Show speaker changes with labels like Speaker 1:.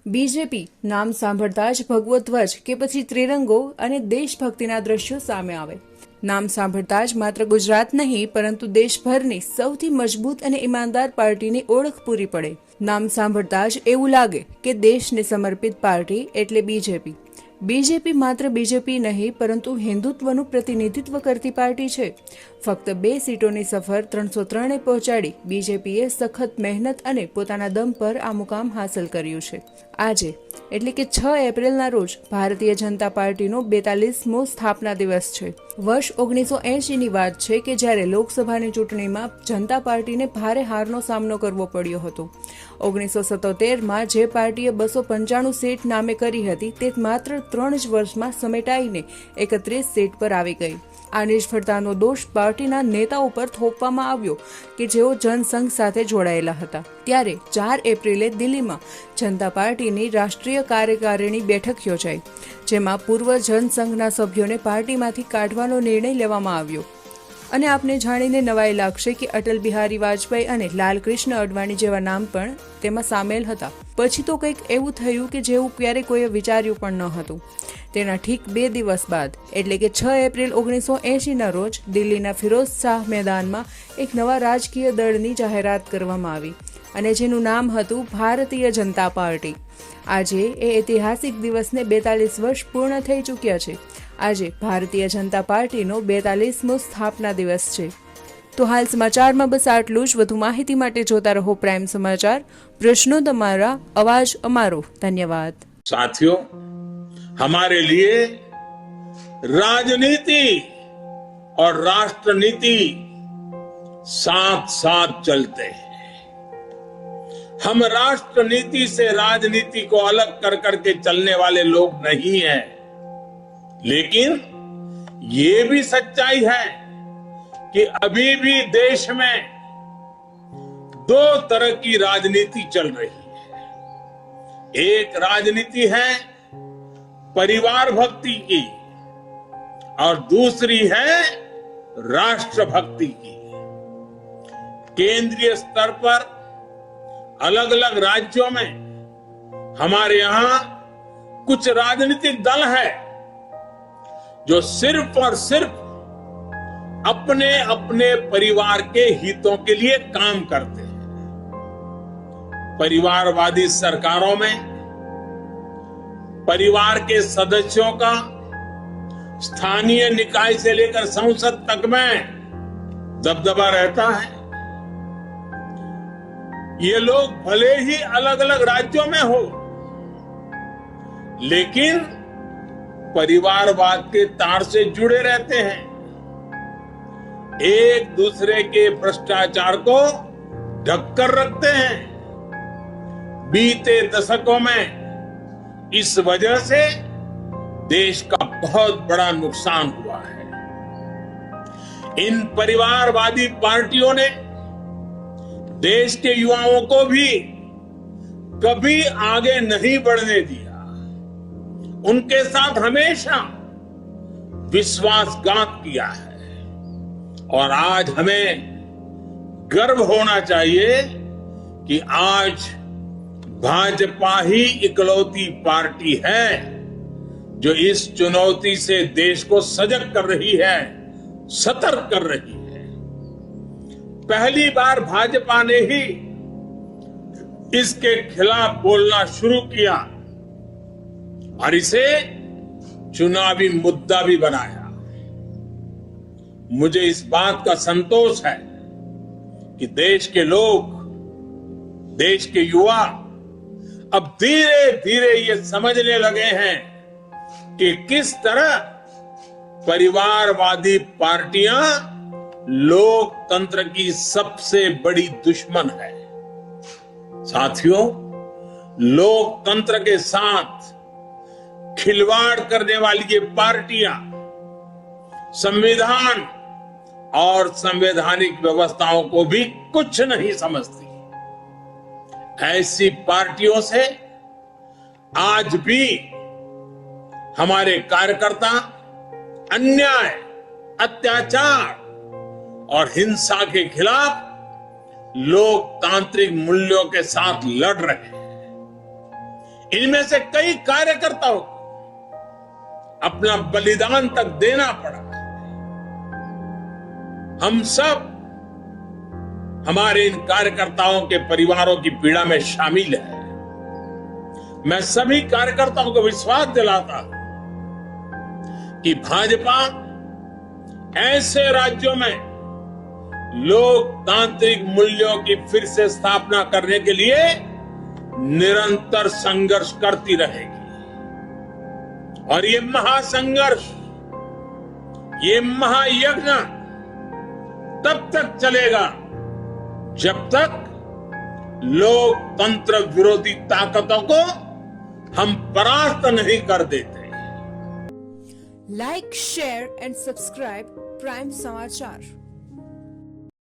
Speaker 1: BJP નામ સાંભળતા જ ભગવો ધ્વજ કે પછી ત્રિરંગો અને દેશભક્તિના દ્રશ્યો સામે આવે। નામ સાંભળતા જ માત્ર ગુજરાત નહીં પરંતુ દેશભરની સૌથી મજબૂત અને ઈમાનદાર પાર્ટીની ઓળખ પૂરી પડે। નામ સાંભળતા જ એવું લાગે કે દેશને સમર્પિત પાર્ટી એટલે બીજેપી। બીજેપી માત્ર બીજેપી નહીં પરંતુ હિન્દુત્વનું પ્રતિનિધિત્વ કરતી પાર્ટી છે। ફક્ત 2 સીટોની સફર 303 પહોંચાડી બીજેપીએ સખત મહેનત અને પોતાના દમ પર આ મુકામ હાંસલ કર્યું છે। આજે એટલે કે 6 એપ્રિલના રોજ ભારતીય જનતા પાર્ટીનો 42મો સ્થાપના દિવસ છે। વર્ષ 1980ની વાત છે કે જ્યારે લોકસભાની ચૂંટણીમાં જનતા પાર્ટીને ભારે હારનો સામનો કરવો પડ્યો હતો। 1977માં જે પાર્ટીએ 295 સીટ નામે કરી હતી તે માત્ર 3 જ વર્ષમાં સમેટાઈને 31 સીટ પર આવી ગઈ। આ નિષ્ફળતાનો દોષ પાર્ટીના નેતાઓ પર થોપવામાં આવ્યો કે જેઓ જનસંઘ સાથે જોડાયેલા હતા। ત્યારે 4 એપ્રિલે દિલ્હીમાં જનતા પાર્ટીની રાષ્ટ્રીય કાર્યકારિણી બેઠક યોજાઈ, જેમાં પૂર્વ જનસંઘના સભ્યોને પાર્ટીમાંથી કાઢવાનો નિર્ણય લેવામાં આવ્યો। અને આપને જાણીને નવાઈ લાગશે કે અટલ બિહારી વાજપેયી અને લાલકૃષ્ણ અડવાણી જેવા નામ પણ તેમાં સામેલ હતા। પછી તો કંઈક એવું થયું કે જેવું ક્યારે કોઈએ વિચાર્યું પણ ન હતું। તેના ઠીક 2 દિવસ બાદ એટલે કે 6 એપ્રિલ 1980ના રોજ દિલ્હીના ફિરોઝ શાહ મેદાનમાં એક નવા રાજકીય દળની જાહેરાત કરવામાં આવી અને જેનું નામ હતું ભારતીય જનતા પાર્ટી। આજે એ ઐતિહાસિક દિવસને 42 વર્ષ પૂર્ણ થઈ ચૂક્યા છે। આજે ભારતીય જનતા પાર્ટીનો 42મો સ્થાપના દિવસ છે। તો હાલ સમાચારમાં બસ આટલું જ। વધુ માહિતી માટે જોતા રહો પ્રાઇમ સમાચાર। પ્રશ્નો તમારા, અવાજ અમારો। ધન્યવાદ।
Speaker 2: साथियों, हमारे लिए राजनीति और राष्ट्र नीति साथ साथ चलते हैं। हम राष्ट्र नीति से राजनीति को अलग कर करके चलने वाले लोग नहीं हैं, लेकिन ये भी सच्चाई है कि अभी भी देश में 2 तरह की राजनीति चल रही है। एक राजनीति है परिवार भक्ति की और दूसरी है राष्ट्र भक्ति की। केंद्रीय स्तर पर अलग अलग राज्यों में हमारे यहां कुछ राजनीतिक दल है जो सिर्फ और सिर्फ अपने अपने परिवार के हितों के लिए काम करते हैं। परिवारवादी सरकारों में परिवार के सदस्यों का स्थानीय निकाय से लेकर संसद तक में दबदबा रहता है। ये लोग भले ही अलग अलग राज्यों में हो, लेकिन परिवारवाद के तार से जुड़े रहते हैं। एक दूसरे के भ्रष्टाचार को ढककर रखते हैं। बीते दशकों में इस वजह से देश का बहुत बड़ा नुकसान हुआ है। इन परिवारवादी पार्टियों ने देश के युवाओं को भी कभी आगे नहीं बढ़ने दिया। उनके साथ हमेशा विश्वासघात किया है। और आज हमें गर्व होना चाहिए कि आज भाजपा ही इकलौती पार्टी है जो इस चुनौती से देश को सजग कर रही है, सतर्क कर रही है। पहली बार भाजपा ने ही इसके खिलाफ बोलना शुरू किया और इसे चुनावी मुद्दा भी बनाया। मुझे इस बात का संतोष है कि देश के लोग, देश के युवा अब धीरे धीरे ये समझने लगे हैं कि किस तरह परिवारवादी पार्टियां लोकतंत्र की सबसे बड़ी दुश्मन है। साथियों, लोकतंत्र के साथ खिलवाड़ करने वाली ये पार्टियां संविधान और संवैधानिक व्यवस्थाओं को भी कुछ नहीं समझती। ऐसी पार्टियों से आज भी हमारे कार्यकर्ता अन्याय, अत्याचार और हिंसा के खिलाफ लोकतांत्रिक मूल्यों के साथ लड़ रहे हैं। इनमें से कई कार्यकर्ताओं को अपना बलिदान तक देना पड़ा। हम सब हमारे इन कार्यकर्ताओं के परिवारों की पीड़ा में शामिल है। मैं सभी कार्यकर्ताओं को विश्वास दिलाता हूं कि भाजपा ऐसे राज्यों में लोकतांत्रिक मूल्यों की फिर से स्थापना करने के लिए निरंतर संघर्ष करती रहेगी। और ये महासंघर्ष, ये महायज्ञ तब तक चलेगा जब तक लोकतंत्र विरोधी ताकतों को हम परास्त नहीं कर देते।
Speaker 1: Like, share and subscribe prime समाचार।